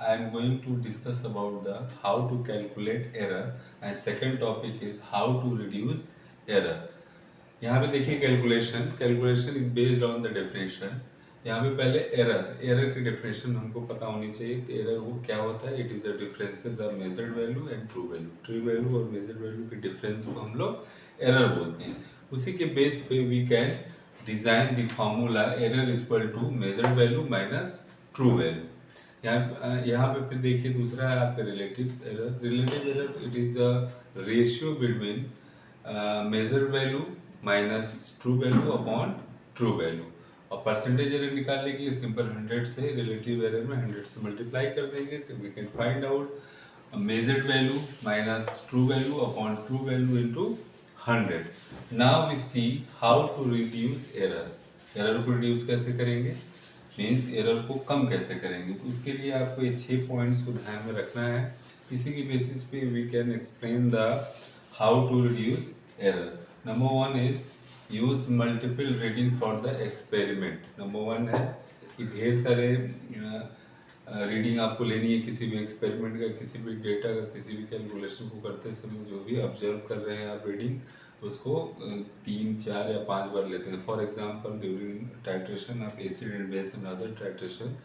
I am going to discuss about the how to calculate error and second topic is how to reduce error. यहाँ पे देखिए calculation calculation is based on the definition. यहाँ पे पहले error error की definition हमको पता होनी चाहिए। तो एरर वो क्या होता है? It is a differences of measured value and true value. True value और मेजर्ड वैल्यू के डिफरेंस को हम लोग एरर बोलते हैं। उसी के बेस पे we can design the formula error is equal to measured value minus true value. यहाँ पे फिर देखिए दूसरा है आपका relative error. Relative error it is a ratio between measured value minus true value upon true value. और percentage error निकालने के लिए सिंपल 100 से रिलेटिव एरर में 100 से मल्टीप्लाई कर देंगे तो we can find out measured value minus true value upon true value into 100। Now we see how to reduce error. Error को रिड्यूस कैसे करेंगे, मीन्स एरर को कम कैसे करेंगे। तो उसके लिए आपको ये 6 पॉइंट्स को ध्यान में रखना है। इसी की बेसिस पे we can explain the how to reduce error. Number 1 is use multiple reading for the experiment. Number 1 है कि ढेर सारे रीडिंग आपको लेनी है किसी भी एक्सपेरिमेंट का, किसी भी डेटा का, किसी भी कैलकुलेशन को करते समय जो भी ऑब्जर्व कर रहे हैं आप रीडिंग, उसको 3, 4 या 5 बार लेते हैं। For example during titration of acid and base and other titration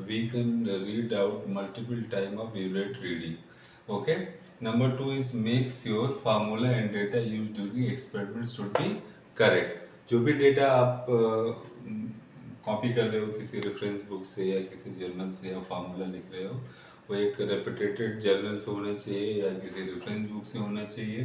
we can read out multiple time of burette reading. Okay. Number 2 is make sure formula and data use during experiment should be correct. जो भी data आप copy कर रहे हो किसी reference book से या किसी जर्नल से या फार्मूला लिख रहे हो, वो एक रेपुटेटेड जर्नल से होना चाहिए या किसी रेफरेंस बुक से होना चाहिए।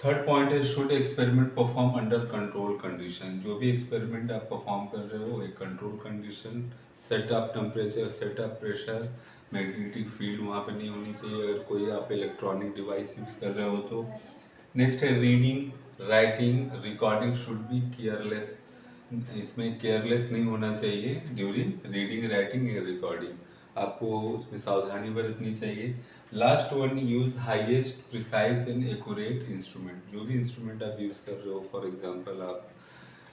थर्ड पॉइंट है should experiment perform under control condition. जो भी एक्सपेरिमेंट आप परफॉर्म कर रहे हो एक control condition, set up temperature, set up pressure, magnetic field वहाँ पे नहीं होनी चाहिए अगर कोई आप इलेक्ट्रॉनिक डिवाइस यूज कर रहे हो तो। नेक्स्ट है reading writing recording should be careless. इसमें केयरलेस नहीं होना चाहिए ड्यूरिंग रीडिंग राइटिंग या रिकॉर्डिंग। आपको उसमें सावधानी बरतनी चाहिए। Last one use highest precise and accurate instrument. जो भी इंस्ट्रूमेंट आप यूज कर रहे हो, फॉर एग्जांपल आप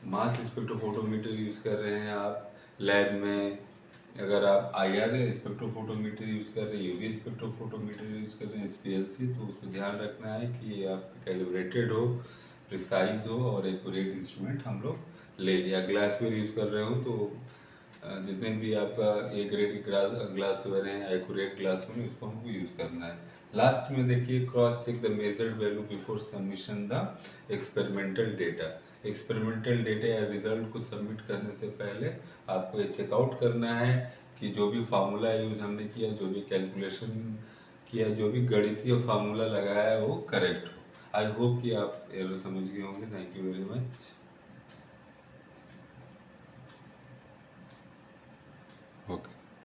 मास स्पेक्ट्रोफोटोमीटर यूज कर रहे हैं आप लैब में, अगर आप IR स्पेक्ट्रोफोटोमीटर यूज कर रहे हैं, UV स्पेक्ट्रोफोटोमीटर यूज कर रहे हैं SPLC, तो उसमें ध्यान रखना है कि ये आपका कैलिब्रेटेड हो, प्रिसाइज हो और एक्यूरेट इंस्ट्रूमेंट हम लोग ले। या ग्लासवेयर यूज कर रहे हो तो जितने भी आपका A ग्रेड के ग्लासवेयर हैं एक्यूरेट ग्लासवेयर उसको हमको यूज करना है। लास्ट में देखिए cross check the measured value before submission the experimental data. Experimental data या रिजल्ट को सबमिट करने से पहले आपको ये चेकआउट करना है कि जो भी फार्मूला यूज हमने किया, जो भी कैलकुलेशन किया, जो भी गणितीय फार्मूला लगाया है वो करेक्ट हो। आई होप कि आप एरर समझ गए होंगे। Thank you very much.